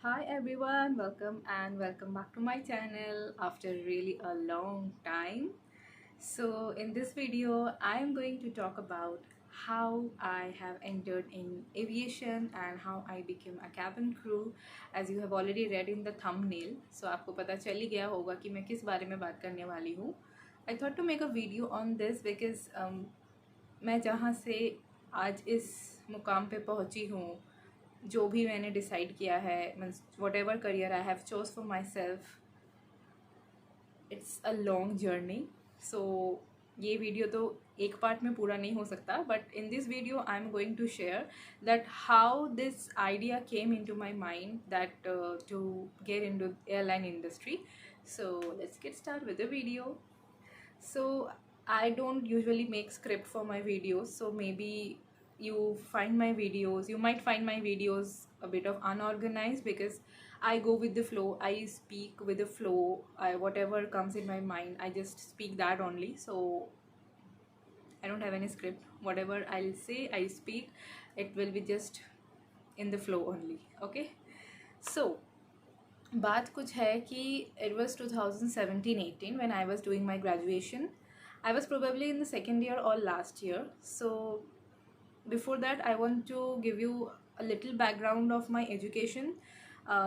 Hi everyone, welcome back to my channel after really a long time. So in this video, I am going to talk about how I have entered in aviation and how I became a cabin crew. As you have already read in the thumbnail, so आपको पता चल ही गया होगा कि मैं किस बारे में बात करने वाली हूँ. I thought to make a video on this because मैं जहाँ से आज इस मुकाम पे पहुँची हूँ, जो भी मैंने डिसाइड किया है, means whatever career I have chose for myself, it's a long journey. So ये वीडियो तो एक पार्ट में पूरा नहीं हो सकता, but in this video I am going to share that how this idea came into my mind that to get into airline industry. So let's get start with the video. So I don't usually make script for my videos, so maybe you might find my videos a bit of unorganized because I go with the flow. I speak with the flow. Whatever comes in my mind, I just speak that only. So I don't have any script. Whatever I'll say, I speak. It will be just in the flow only. Okay. So बात कुछ है कि it was 2017-18 when I was doing my graduation. I was probably in the second year or last year. So before that, I want to give you a little background of my education.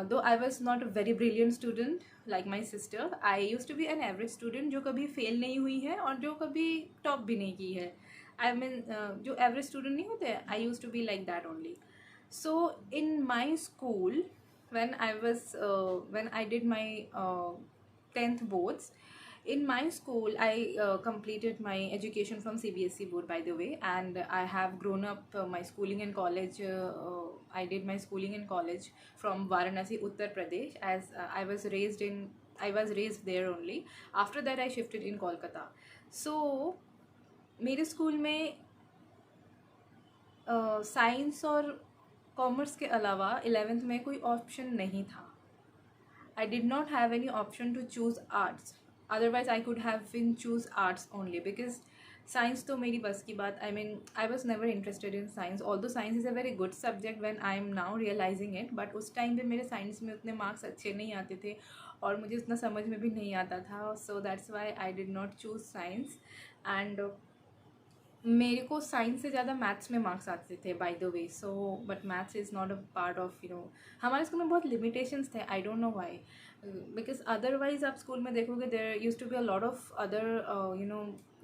Though I was not a very brilliant student like my sister, I used to be an average student जो कभी fail नहीं हुई है और जो कभी top भी नहीं की है. I mean, जो average student नहीं होते, I used to be like that only. So in my school, when I did my 10th boards, in my school I completed my education from CBSE board, by the way, and I have grown up my schooling and college. I did my schooling and college from Varanasi, Uttar Pradesh, as I was raised there only. After that I shifted in Kolkata. So मेरे school में science और commerce के अलावा 11th में कोई option नहीं था. I did not have any option to choose arts. Otherwise I could have been chose arts only because science तो मेरी बस की बात. I mean I was never interested in science, although science is a very good subject when I am now realizing it. But उस time पे मेरे science में उतने मार्क्स अच्छे नहीं आते थे और मुझे उतना समझ में भी नहीं आता था. So that's why I did not choose science. And मेरे को साइंस से ज़्यादा मैथ्स में मार्क्स आते थे, by the way. So but maths is not a part of हमारे स्कूल में बहुत लिमिटेशंस थे. I don't know why, because otherwise आप स्कूल में देखोगे there used to be a lot of other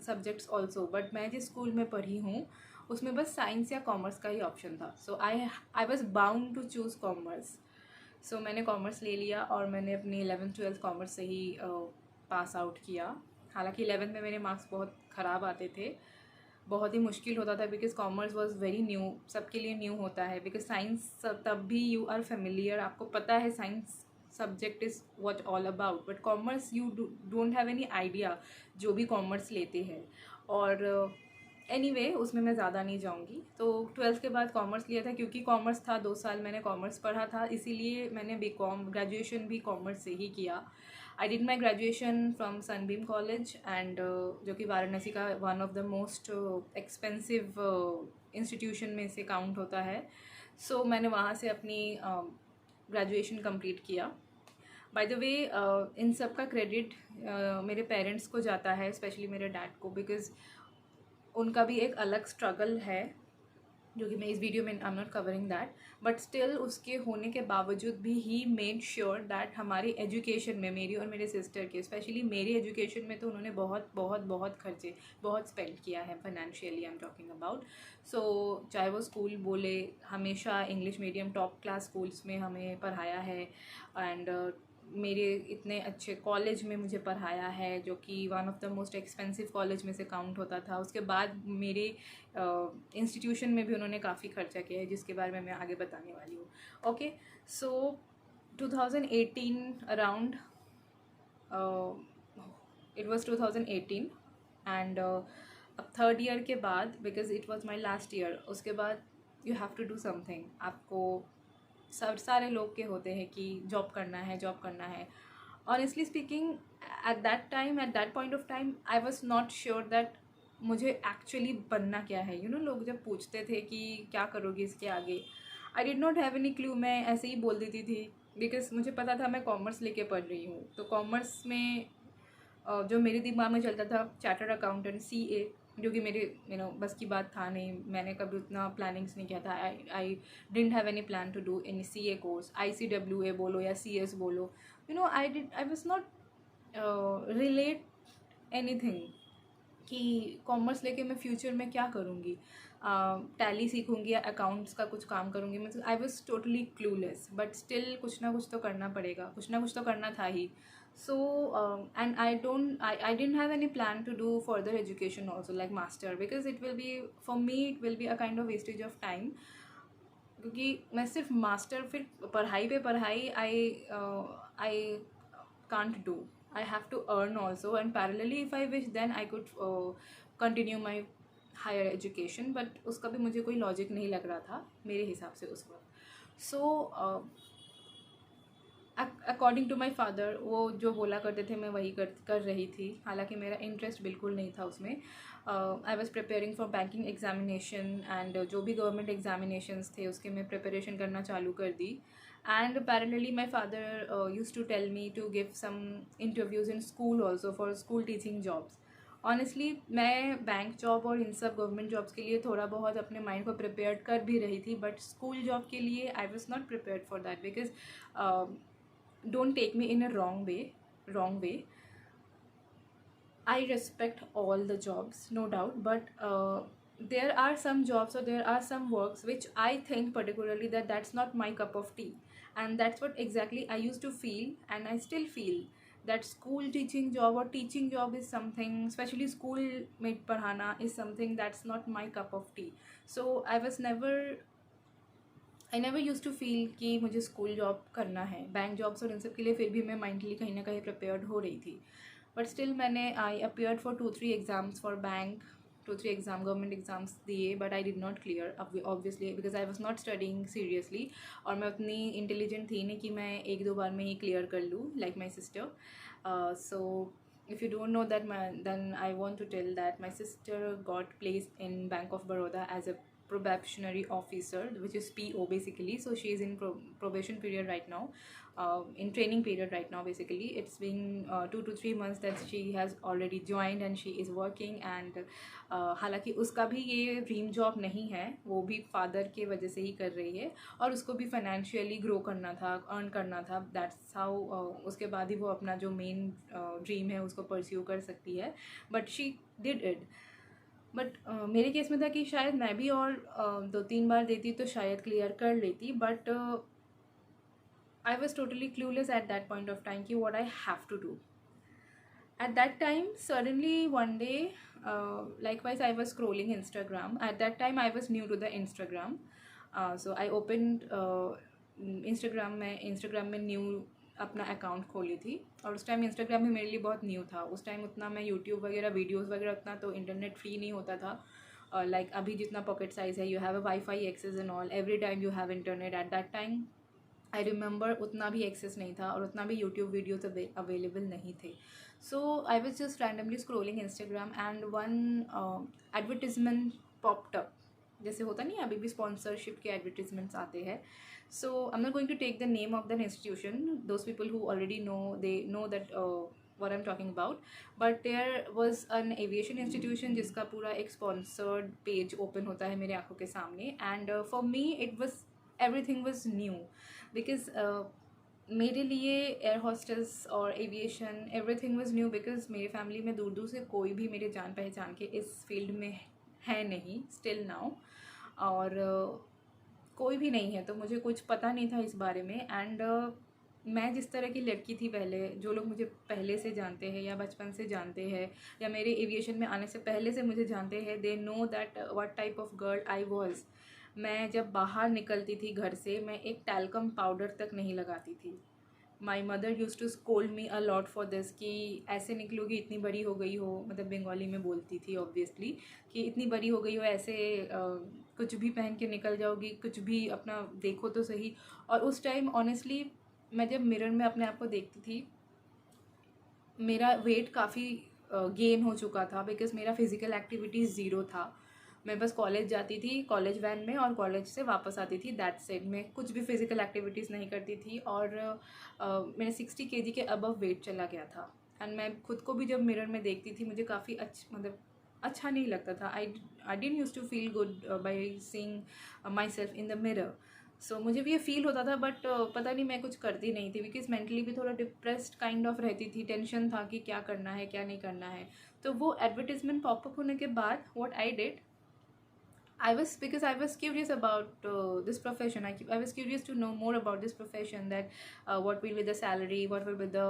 subjects also. But मैं जिस school में पढ़ी हूँ उसमें बस साइंस या कॉमर्स का ही ऑप्शन था. So I was bound to choose commerce. So मैंने कॉमर्स ले लिया और मैंने अपनी 11th-12th कॉमर्स से ही पास आउट किया. हालांकि 11th में मेरे मार्क्स बहुत ख़राब आते थे, बहुत ही मुश्किल होता था because commerce was very new, सबके लिए न्यू होता है. बिकॉज साइंस तब भी यू आर फेमिलियर, आपको पता है science subject is what all about. But commerce you don't have any idea जो भी कॉमर्स लेते हैं. और एनीवे उसमें मैं ज़्यादा नहीं जाऊँगी. तो 12th के बाद कॉमर्स लिया था क्योंकि कॉमर्स था, 2 साल मैंने कॉमर्स पढ़ा था, इसीलिए मैंने BCom ग्रेजुएशन भी कॉमर्स से ही किया. I did my graduation from Sunbeam college and जो कि वाराणसी का one of the most expensive institution में से काउंट होता है. सो मैंने वहाँ से अपनी ग्रेजुएशन कंप्लीट किया. बाय द वे इन सब का क्रेडिट मेरे पेरेंट्स को जाता है, स्पेशली मेरे डैड को, बिकॉज उनका भी एक अलग स्ट्रगल है जो कि मैं इस वीडियो में आई am not covering that. But still उसके होने के बावजूद भी ही मेड श्योर दैट हमारी एजुकेशन में, मेरी और मेरे सिस्टर के, स्पेशली मेरी एजुकेशन में तो उन्होंने बहुत बहुत बहुत खर्चे, बहुत स्पेंड किया है financially. I am talking about. So चाहे वो स्कूल बोले, हमेशा English medium top class schools में हमें पढ़ाया है. एंड मेरे इतने अच्छे कॉलेज में मुझे पढ़ाया है जो कि one of the most expensive college में से काउंट होता था. उसके बाद मेरे इंस्टीट्यूशन में भी उन्होंने काफ़ी खर्चा किया है जिसके बारे में मैं आगे बताने वाली हूँ. Okay. So 2018 around, it was 2018 and अब थर्ड ईयर के बाद, because it was my last year, उसके बाद you have to do something. आपको सारे लोग के होते हैं कि जॉब करना है, जॉब करना है. Honestly speaking, eight that point of time I was not sure that मुझे एक्चुअली बनना क्या है. लोग जब पूछते थे कि क्या करोगे इसके आगे, आई did not have any clue, मैं ऐसे ही बोल देती थी बिकॉज मुझे पता था मैं कॉमर्स लेके पढ़ रही हूँ। तो कॉमर्स में जो मेरे दिमाग में चलता था चार्टर्ड अकाउंटेंट, CA, जो कि मेरे बस की बात था नहीं। मैंने कभी उतना प्लानिंग्स नहीं किया था। I didn't have any plan to do any CA course, ICWA बोलो या CS बोलो, I was not relate anything कि कॉमर्स लेके मैं फ्यूचर में क्या करूँगी, टैली सीखूँगी या अकाउंट्स का कुछ काम करूँगी। मतलब आई was totally clueless, but still कुछ ना कुछ तो करना पड़ेगा, कुछ ना कुछ तो करना था ही। So and I didn't have any plan to do further education also like master, because it will be for me it will be a kind of wastage of time. क्योंकि मैं सिर्फ मास्टर फिर पढ़ाई पे पढ़ाई I can't do, I have to earn also, and parallelly if I wish then I could continue my higher education, but उसका भी मुझे कोई लॉजिक नहीं लग रहा था मेरे हिसाब से उस वक्त। So according to my father वो जो बोला करते थे मैं वही कर रही थी, हालांकि मेरा इंटरेस्ट बिल्कुल नहीं था उसमें। I was preparing for banking examination and जो भी गवर्नमेंट एग्जामिनेशंस थे उसके मैं प्रिपरेशन करना चालू कर दी। And parallelly my father used to tell me to give some interviews in school also for school teaching jobs. Honestly मैं बैंक जॉब और इन सब गवर्नमेंट जॉब्स के लिए थोड़ा बहुत अपने माइंड को प्रिपेयर कर भी रही थी, बट स्कूल जॉब के लिए I was not prepared for that because don't take me in a wrong way. I respect all the jobs, no doubt, but there are some jobs or there are some works which I think particularly that that's not my cup of tea, and that's what exactly I used to feel, and I still feel that school teaching job or teaching job is something, especially school में पढ़ाना is something that's not my cup of tea. So I never used to feel कि मुझे school job करना है। Bank jobs और इन सब के लिए फिर भी मैं माइंडली कहीं ना कहीं प्रिपेयर्ड हो रही थी, but still I appeared for 2-3 exams for bank, 2-3 government exams दिए, but I did not clear obviously because I was not studying seriously, और मैं उतनी इंटेलिजेंट थी नहीं कि मैं 1-2 बार में ही क्लियर कर लूँ like my sister. So if you don't know that, then I want to tell that my sister got placed in Bank of Baroda as a probationary officer, which is PO basically. So she is in probation period right now, in training period right now basically. It's been 2 to 3 months that she has already joined and she is working, and हालांकि उसका भी ये dream job नहीं है, वो भी father के वजह से ही कर रही है, और उसको भी फाइनेंशियली ग्रो करना था, अर्न करना था, दैट्स हाउ उसके बाद ही वो अपना जो मेन ड्रीम है उसको परस्यू कर सकती है, but she did it. But मेरे केस में था कि शायद मैं भी और 2-3 बार देती तो शायद क्लियर कर लेती, but I was totally clueless at that point of time कि what I have to do. At that time, suddenly one day, likewise I was scrolling Instagram. At that time I was new to the Instagram, so I opened Instagram में new अपना account खोली थी, और उस time Instagram भी मेरे लिए बहुत न्यू था। उस टाइम उतना मैं यूट्यूब वगैरह वीडियोस वगैरह उतना तो इंटरनेट फ्री नहीं होता था, लाइक अभी जितना पॉकेट साइज़ है, you have a wifi access and all, every time you have internet. At that time I remember उतना भी एक्सेस नहीं था और उतना भी यूट्यूब वीडियोज अवेलेबल नहीं थे। So I was just randomly scrolling Instagram and one advertisement popped up, जैसे होता नहीं, अभी भी स्पॉन्सरशिप के एडवर्टिजमेंट्स आते हैं। So I am not going to take the name of the institution, those people who already know, they know that what I'm talking about, but there was an aviation institution जिसका पूरा एक sponsored page open होता है मेरे आंखों के सामने, and for me it was everything was new because मेरे लिए एयर हॉस्टेस और aviation everything was new, because मेरे फैमिली में दूर दूर से कोई भी मेरे जान पहचान के इस फील्ड में है नहीं स्टिल नाउ, और कोई भी नहीं है, तो मुझे कुछ पता नहीं था इस बारे में। एंड मैं जिस तरह की लड़की थी पहले, जो लोग मुझे पहले से जानते हैं या बचपन से जानते हैं या मेरे एविएशन में आने से पहले से मुझे जानते हैं, दे know that what type of girl I was. मैं जब बाहर निकलती थी घर से, मैं एक टैल्कम पाउडर तक नहीं लगाती थी। My mother used to scold me a lot for this कि ऐसे निकलोगी, इतनी बड़ी हो गई हो, मतलब बंगाली में बोलती थी ऑब्वियसली, कि इतनी बड़ी हो गई हो, ऐसे कुछ भी पहन के निकल जाओगी, कुछ भी अपना देखो तो सही। और उस टाइम ऑनेस्टली मैं जब मिरर में अपने आप को देखती थी, मेरा वेट काफ़ी गेन हो चुका था, बिकॉज मेरा फिज़िकल एक्टिविटीज़ ज़ीरो था। मैं बस कॉलेज जाती थी कॉलेज वैन में और कॉलेज से वापस आती थी, दैट्स इट। मैं कुछ भी फिज़िकल एक्टिविटीज़ नहीं करती थी और मेरे 60 kg के अबव वेट चला गया था। एंड मैं खुद को भी जब मिरर में देखती थी मुझे काफ़ी मतलब अच्छा नहीं लगता था। I didn't use to feel good by seeing myself in the mirror. So मुझे भी ये फील होता था, बट पता नहीं मैं कुछ करती नहीं थी, बिकॉज मेंटली भी थोड़ा डिप्रेस्ड काइंड ऑफ रहती थी, टेंशन था कि क्या करना है क्या नहीं करना है। तो वो एडवर्टीजमेंट पॉपअप होने के बाद what I did, because I was curious about this profession. I was curious to know more about this profession, that what will be the salary, what will be the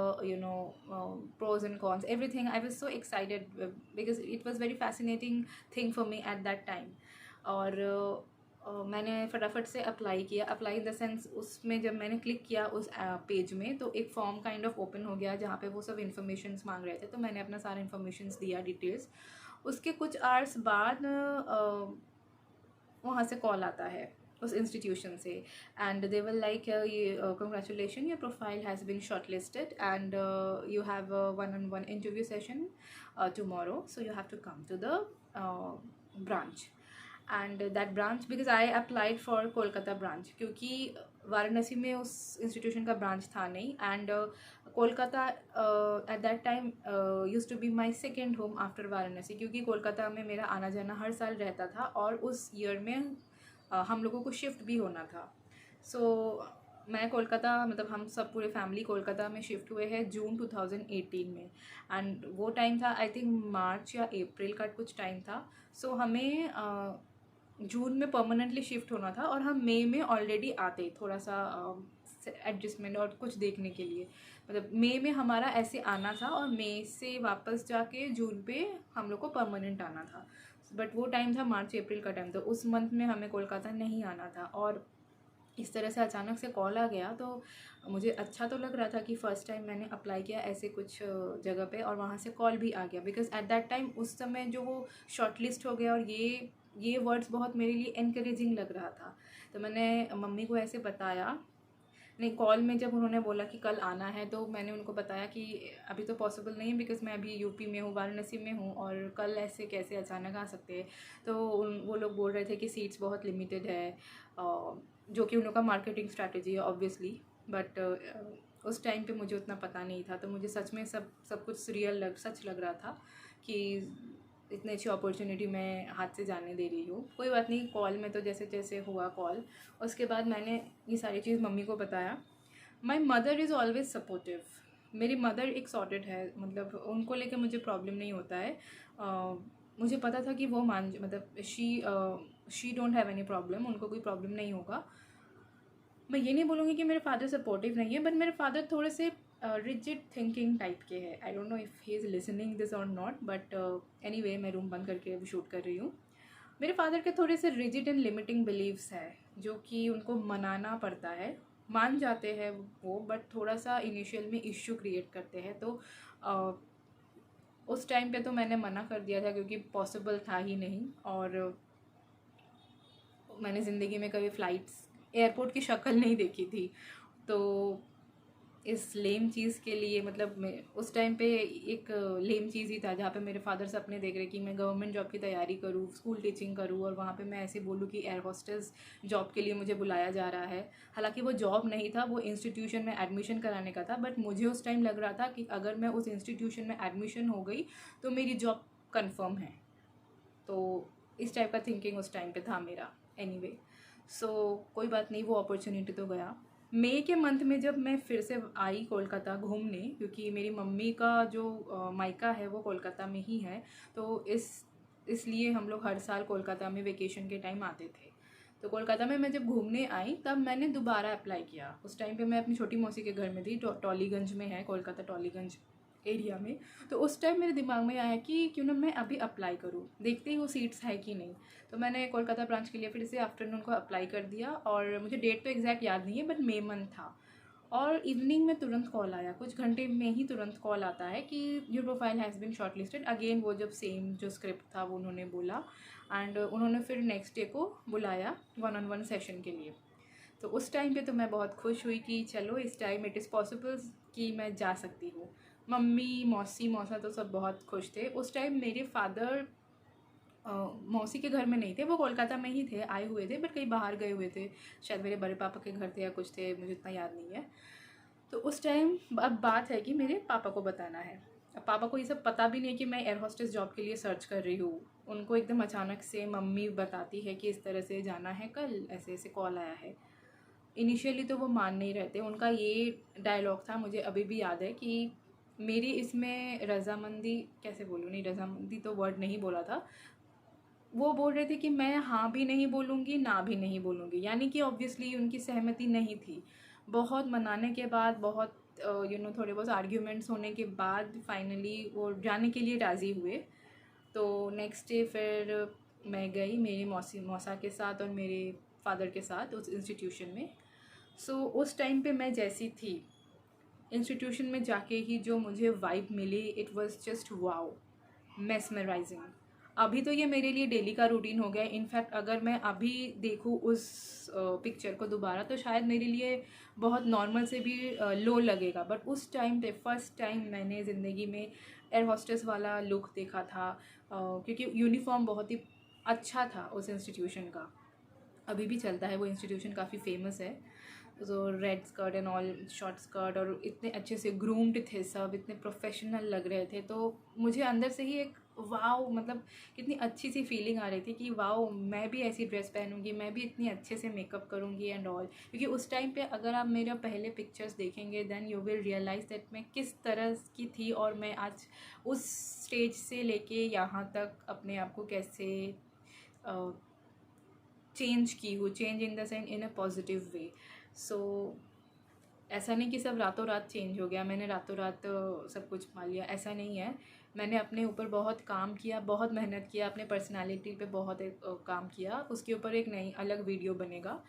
pros and cons, everything. I was so excited because it was very fascinating thing for me at that time. और मैंने फटाफट से apply किया, apply in the sense उसमें जब मैंने click किया उस पेज में तो एक फॉर्म काइंड ऑफ ओपन हो गया जहाँ पे वो सब इन्फॉर्मेशंस मांग रहे थे। तो मैंने अपना सारा इन्फॉर्मेशंस दिया, डिटेल्स। उसके कुछ आवर्स बाद वहाँ से कॉल आता है उस इंस्टीट्यूशन से, एंड दे विल लाइक ये congratulation, your profile has been shortlisted and you have 1-on-1 interview session tomorrow, so you have to come to the branch. And that branch, because I applied for Kolkata branch, क्योंकि वाराणसी में उस institution का branch था नहीं, and Kolkata at that time used to be my second home after Varanasi, क्योंकि कोलकाता में मेरा आना जाना हर साल रहता था और उस ईयर में हम लोगों को शिफ्ट भी होना था। सो मैं कोलकाता, मतलब हम सब पूरे फैमिली कोलकाता में शिफ्ट हुए हैं जून 2018 में, एंड वो टाइम था आई थिंक मार्च या अप्रैल का कुछ टाइम था। सो हमें जून में परमानेंटली शिफ्ट होना था और हम मई में ऑलरेडी आते, थोड़ा सा एडजस्टमेंट और कुछ देखने के लिए, मतलब मई में हमारा ऐसे आना था और मई से वापस जाके जून पे हम लोग को परमानेंट आना था। बट वो टाइम था मार्च अप्रैल का टाइम, तो उस मंथ में हमें कोलकाता नहीं आना था। और इस तरह से अचानक से कॉल आ गया तो मुझे अच्छा तो लग रहा था कि फ़र्स्ट टाइम मैंने अप्लाई किया ऐसे कुछ जगह पे और वहाँ से कॉल भी आ गया, बिकॉज एट दैट टाइम उस समय जो वो शॉर्ट लिस्ट हो गया, और ये वर्ड्स बहुत मेरे लिए इनकरेजिंग लग रहा था। तो मैंने मम्मी को ऐसे बताया, नहीं, कॉल में जब उन्होंने बोला कि कल आना है तो मैंने उनको बताया कि अभी तो पॉसिबल नहीं है, बिकॉज मैं अभी यूपी में हूँ, वाराणसी में हूँ, और कल ऐसे कैसे अचानक आ सकते हैं। तो वो लोग बोल रहे थे कि सीट्स बहुत लिमिटेड है, जो कि उन लोग का मार्केटिंग स्ट्रैटेजी है ऑब्वियसली। बट उस टाइम पे मुझे उतना पता नहीं था, तो मुझे सच में सब कुछ सच लग रहा था कि इतनी अच्छी अपॉर्चुनिटी मैं हाथ से जाने दे रही हूँ। कोई बात नहीं, कॉल में तो जैसे जैसे हुआ कॉल, उसके बाद मैंने ये सारी चीज़ मम्मी को बताया। My mother is always supportive. मेरी मदर एक सॉर्टेड है, मतलब उनको लेके मुझे प्रॉब्लम नहीं होता है। मुझे पता था कि वो मतलब she don't have any problem, उनको कोई प्रॉब्लम नहीं होगा। मैं ये नहीं बोलूँगी कि मेरे फादर सपोर्टिव नहीं है, बट मेरे फादर थोड़े से रिजिड थिंकिंग टाइप के हैं। आई don't know if he is listening this और नॉट, बट एनीवे मैं रूम बंद करके अभी शूट कर रही हूँ। मेरे फादर के थोड़े से रिजिड एंड लिमिटिंग बिलीव्स है, जो कि उनको मनाना पड़ता है। मान जाते हैं वो, बट थोड़ा सा इनिशियल में इश्यू क्रिएट करते हैं। तो उस टाइम पे तो मैंने मना कर दिया था, क्योंकि पॉसिबल था ही नहीं। और मैंने ज़िंदगी में कभी फ़्लाइट्स, एयरपोर्ट की शक्ल नहीं देखी थी। तो इस लेम चीज़ के लिए, मतलब मैं उस टाइम पे एक लेम चीज़ ही था, जहाँ पे मेरे फादर सपने देख रहे कि मैं गवर्नमेंट जॉब की तैयारी करूँ, स्कूल टीचिंग करूँ, और वहाँ पे मैं ऐसे बोलूँ कि एयर होस्टेस जॉब के लिए मुझे बुलाया जा रहा है। हालांकि वो जॉब नहीं था, वो इंस्टीट्यूशन में एडमिशन कराने का था, बट मुझे उस टाइम लग रहा था कि अगर मैं उस इंस्टीट्यूशन में एडमिशन हो गई तो मेरी जॉब कन्फर्म है। तो इस टाइप का थिंकिंग उस टाइम पे था मेरा। एनीवे, सो कोई बात नहीं, वो अपॉर्चुनिटी तो गया। मई के मंथ में जब मैं फिर से आई कोलकाता घूमने, क्योंकि मेरी मम्मी का जो मायका है वो कोलकाता में ही है, तो इसलिए हम लोग हर साल कोलकाता में वेकेशन के टाइम आते थे। तो कोलकाता में मैं जब घूमने आई तब मैंने दोबारा अप्लाई किया। उस टाइम पे मैं अपनी छोटी मौसी के घर में थी, टॉलीगंज में है, कोलकाता टॉलीगंज एरिया में। तो उस टाइम मेरे दिमाग में आया कि क्यों ना मैं अभी अप्लाई करूँ, देखते ही वो सीट्स है कि नहीं। तो मैंने कोलकाता ब्रांच के लिए फिर से आफ्टरनून को अप्लाई कर दिया, और मुझे डेट तो एग्जैक्ट याद नहीं है, बट मई मंथ था। और इवनिंग में तुरंत कॉल आया, कुछ घंटे में ही तुरंत कॉल आता है कि your profile has been shortlisted again. वो जब सेम जो स्क्रिप्ट था वो उन्होंने बोला, एंड उन्होंने फिर नेक्स्ट डे को बुलाया 1-on-1 सेशन के लिए। तो उस टाइम पे तो मैं बहुत खुश हुई कि चलो इस टाइम इट इज़ पॉसिबल कि मैं जा सकती हूँ। मम्मी, मौसी, मौसा तो सब बहुत खुश थे। उस टाइम मेरे फादर मौसी के घर में नहीं थे, वो कोलकाता में ही थे, आए हुए थे, बट कहीं बाहर गए हुए थे, शायद मेरे बड़े पापा के घर थे या कुछ थे, मुझे इतना याद नहीं है। तो उस टाइम अब बात है कि मेरे पापा को बताना है। अब पापा को ये सब पता भी नहीं है कि मैं एयर होस्टेस जॉब के लिए सर्च कर रही हूँ। उनको एकदम अचानक से मम्मी बताती है कि इस तरह से जाना है, कल ऐसे ऐसे कॉल आया है। इनिशियली तो वो मान नहीं रहते, उनका ये डायलॉग था, मुझे अभी भी याद है कि मेरी इसमें रजामंदी, कैसे बोलूँ, नहीं रजामंदी तो वर्ड नहीं बोला था, वो बोल रहे थे कि मैं हाँ भी नहीं बोलूँगी ना भी नहीं बोलूँगी, यानी कि ऑब्वियसली उनकी सहमति नहीं थी। बहुत मनाने के बाद, बहुत थोड़े बहुत आर्ग्यूमेंट्स होने के बाद फाइनली वो जाने के लिए राज़ी हुए। तो नेक्स्ट डे फिर मैं गई मेरी मौसा के साथ और मेरे फादर के साथ उस इंस्टीट्यूशन में। उस टाइम पे मैं जैसी थी इंस्टीट्यूशन में जाके ही जो मुझे वाइब मिली, it was just wow, mesmerising. अभी तो ये मेरे लिए डेली का रूटीन हो गया है। इनफैक्ट अगर मैं अभी देखूँ उस पिक्चर को दोबारा तो शायद मेरे लिए बहुत नॉर्मल से भी लो लगेगा, बट उस टाइम पे फर्स्ट टाइम मैंने ज़िंदगी में एयर हॉस्टेस वाला लुक देखा था, क्योंकि यूनिफॉर्म बहुत ही अच्छा था उस इंस्टीट्यूशन का। अभी भी चलता है वो इंस्टीट्यूशन, काफ़ी फेमस है। तो red skirt and all, short skirt, और इतने अच्छे से ग्रूम्ड थे सब, इतने प्रोफेशनल लग रहे थे। तो मुझे अंदर से ही एक वाओ, मतलब कितनी अच्छी सी फीलिंग आ रही थी कि वाओ, मैं भी ऐसी ड्रेस पहनूंगी, मैं भी इतनी अच्छे से मेकअप करूंगी एंड ऑल। क्योंकि उस टाइम पे अगर आप मेरा पहले पिक्चर्स देखेंगे then you will realise that मैं किस तरह की थी, और मैं आज उस स्टेज से लेके यहाँ तक अपने आप को कैसे चेंज की हूँ, change in the sense in a positive way. So ऐसा नहीं कि सब रातों रात चेंज हो गया, मैंने रातों रात सब कुछ पा लिया, ऐसा नहीं है। मैंने अपने ऊपर बहुत काम किया, बहुत मेहनत किया, अपने पर्सनालिटी पे बहुत काम किया, उसके ऊपर एक नई अलग वीडियो बनेगा।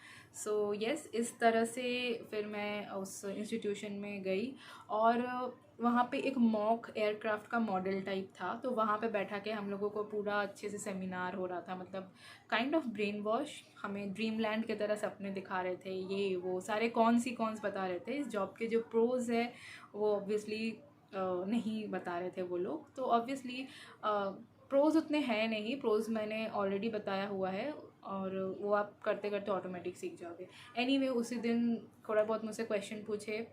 यस, इस तरह से फिर मैं उस इंस्टीट्यूशन में गई, और वहाँ पे एक मॉक एयरक्राफ्ट का मॉडल टाइप था। तो वहाँ पे बैठा के हम लोगों को पूरा अच्छे से सेमिनार हो रहा था, मतलब काइंड ऑफ ब्रेन वॉश, हमें ड्रीम लैंड की तरह सपने दिखा रहे थे, ये वो सारे कॉन्स बता रहे थे। इस जॉब के जो प्रोज है वो ऑब्वियसली नहीं बता रहे थे वो लोग। तो ऑब्वियसली प्रोज उतने हैं नहीं, प्रोज मैंने ऑलरेडी बताया हुआ है, और वो आप करते करते ऑटोमेटिक सीख जाओगे। एनीवे, उसी दिन थोड़ा बहुत मुझसे क्वेश्चन पूछे।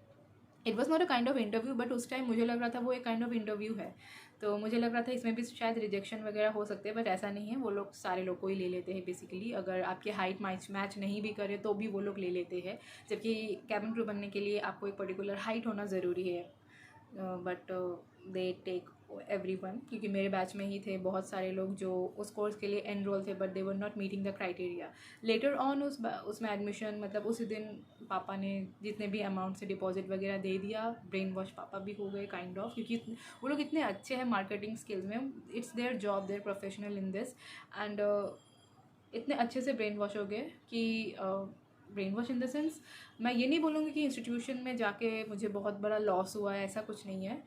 It was not a kind of interview, but उस टाइम मुझे लग रहा था वो एक काइंड ऑफ इंटरव्यू है। तो मुझे लग रहा था इसमें भी शायद रिजेक्शन वगैरह हो सकते हैं, बट ऐसा नहीं है। वो लोग सारे लोग को ही ले लेते हैं बेसिकली, अगर आपके हाइट मैच नहीं भी करे तो भी वो लोग ले लेते हैं। जबकि कैबिन क्रू बनने के लिए आपको एक पर्टिकुलर हाइट होना ज़रूरी है, बट दे टेक एवरीवन, क्योंकि मेरे बैच में ही थे बहुत सारे लोग जो उस कोर्स के लिए एनरोल थे, but they were not meeting the criteria. Later on उसमें एडमिशन, मतलब उसी दिन पापा ने जितने भी अमाउंट से डिपॉजिट वगैरह दे दिया, ब्रेन वॉश पापा भी हो गए काइंड ऑफ, क्योंकि वो लोग इतने अच्छे हैं मार्केटिंग स्किल्स में, it's their job, their professional in this, and इतने अच्छे से ब्रेन वॉश हो गए कि brain wash in the sense, मैं ये नहीं बोलूँगी कि इंस्टीट्यूशन में जाके मुझे बहुत बड़ा लॉस हुआ है, ऐसा कुछ नहीं है।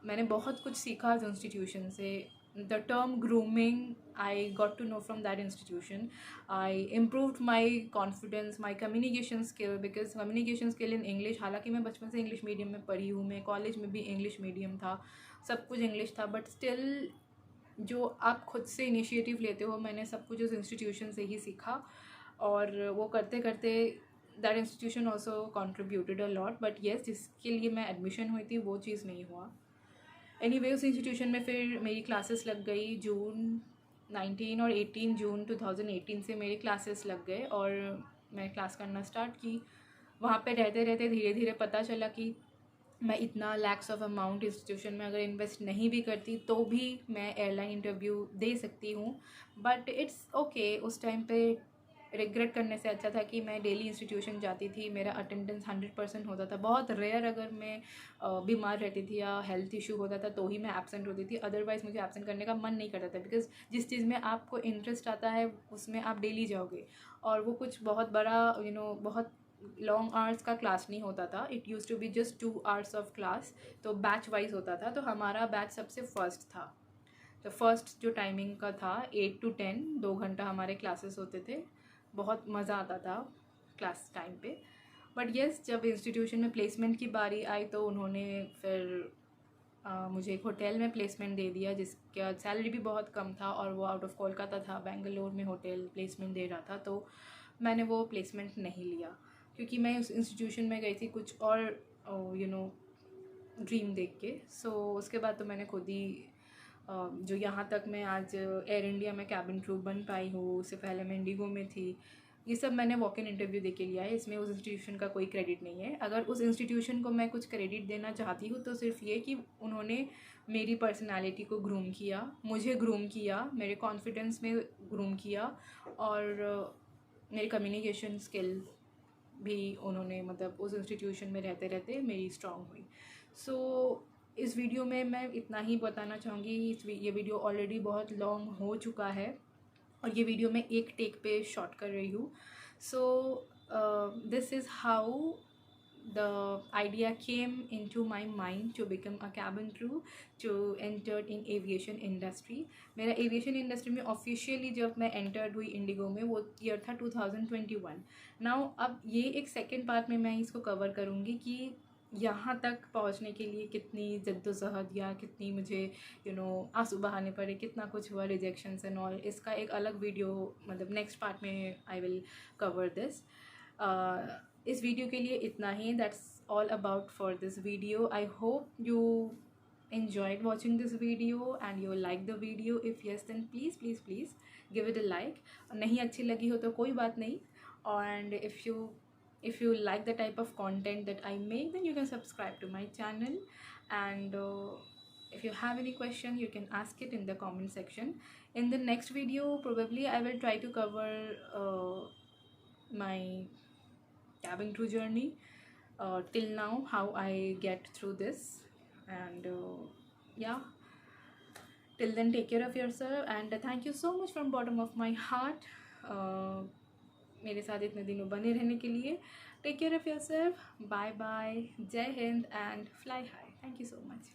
मैंने बहुत कुछ सीखा उस इंस्टीट्यूशन से। The term grooming I got to know from that institution. I improved my confidence, my communication skill, because communication skill in English, हालांकि मैं बचपन से इंग्लिश मीडियम में पढ़ी हूँ, मैं कॉलेज में भी इंग्लिश मीडियम था, सब कुछ इंग्लिश था, बट स्टिल जो आप खुद से इनिशिएटिव लेते हो, मैंने सब कुछ उस इंस्टीट्यूशन से ही सीखा। और वो करते करते that institution also contributed a lot, but yes, जिसके लिए मैं एडमिशन हुई थी वो चीज़ नहीं हुआ। एनीवे, उस इंस्टीट्यूशन में फिर मेरी क्लासेस लग गई। जून 19 और 18 जून 2018 से मेरी क्लासेस लग गए, और मैं क्लास करना स्टार्ट की। वहाँ पे रहते रहते धीरे धीरे पता चला कि मैं इतना लैक्स ऑफ अमाउंट इंस्टीट्यूशन में अगर इन्वेस्ट नहीं भी करती तो भी मैं एयरलाइन इंटरव्यू दे सकती हूँ, बट इट्स ओके। उस टाइम पे रिग्रेट करने से अच्छा था कि मैं डेली इंस्टीट्यूशन जाती थी, मेरा अटेंडेंस 100% होता था। बहुत रेयर अगर मैं बीमार रहती थी या हेल्थ इशू होता था तो ही मैं एब्सेंट होती थी, अदरवाइज़ मुझे एब्सेंट करने का मन नहीं करता था, बिकॉज जिस चीज़ में आपको इंटरेस्ट आता है उसमें आप डेली जाओगे। और वो कुछ बहुत बड़ा बहुत लॉन्ग आवर्स का क्लास नहीं होता था, it used to be just 2 hours of class. तो बैच वाइज होता था, तो हमारा बैच सबसे फर्स्ट था। तो फर्स्ट जो टाइमिंग का था 8 to 10, 2 घंटा हमारे क्लासेस होते थे। बहुत मज़ा आता था क्लास टाइम पे। बट येस, जब इंस्टीट्यूशन में प्लेसमेंट की बारी आई तो उन्होंने फिर मुझे एक होटल में प्लेसमेंट दे दिया जिसका सैलरी भी बहुत कम था और वो आउट ऑफ कोलकाता था, बेंगलोर में होटल प्लेसमेंट दे रहा था। तो मैंने वो प्लेसमेंट नहीं लिया क्योंकि मैं उस इंस्टीट्यूशन में गई थी कुछ और ड्रीम देख के। सो उसके बाद तो मैंने खुद ही जो यहाँ तक मैं आज एयर इंडिया में कैबिन क्रू बन पाई हूँ, उससे पहले मैं इंडिगो में थी, ये सब मैंने वॉक इन इंटरव्यू दे के लिया है। इसमें उस इंस्टीट्यूशन का कोई क्रेडिट नहीं है। अगर उस इंस्टीट्यूशन को मैं कुछ क्रेडिट देना चाहती हूँ तो सिर्फ ये कि उन्होंने मेरी पर्सनालिटी को ग्रूम किया, मुझे ग्रूम किया, मेरे कॉन्फिडेंस में ग्रूम किया, और मेरी कम्युनिकेशन स्किल भी उन्होंने मतलब उस इंस्टीट्यूशन में रहते रहते मेरी स्ट्रांग हुई। सो इस वीडियो में मैं इतना ही बताना चाहूँगी। ये वीडियो ऑलरेडी बहुत लॉन्ग हो चुका है और ये वीडियो मैं एक टेक पे शॉट कर रही हूँ। So this is how the idea came into my mind to become a cabin crew, to entered in aviation industry. मेरा aviation industry में officially जब मैं entered हुई इंडिगो में वो ईयर था 2021। नाउ अब ये एक सेकेंड पार्ट में मैं इसको कवर करूँगी कि यहाँ तक पहुँचने के लिए कितनी जद्दोजहद या कितनी मुझे आंसू बहाने पड़े, कितना कुछ हुआ, रिजेक्शंस एंड ऑल। इसका एक अलग वीडियो मतलब नेक्स्ट पार्ट में आई विल कवर दिस। इस वीडियो के लिए इतना ही। That's all about for this video. I hope you enjoyed watching this video and you like the video. If yes, then please give it a like. नहीं अच्छी लगी हो तो कोई बात नहीं, and if you like the type of content that I make, then you can subscribe to my channel, and if you have any question you can ask it in the comment section. In the next video probably I will try to cover my cabin crew journey till now, how I get through this, and yeah, till then take care of yourself and thank you so much from bottom of my heart मेरे साथ इतने दिनों बने रहने के लिए। Take care of yourself, bye bye, जय हिंद and fly high. Thank you so much.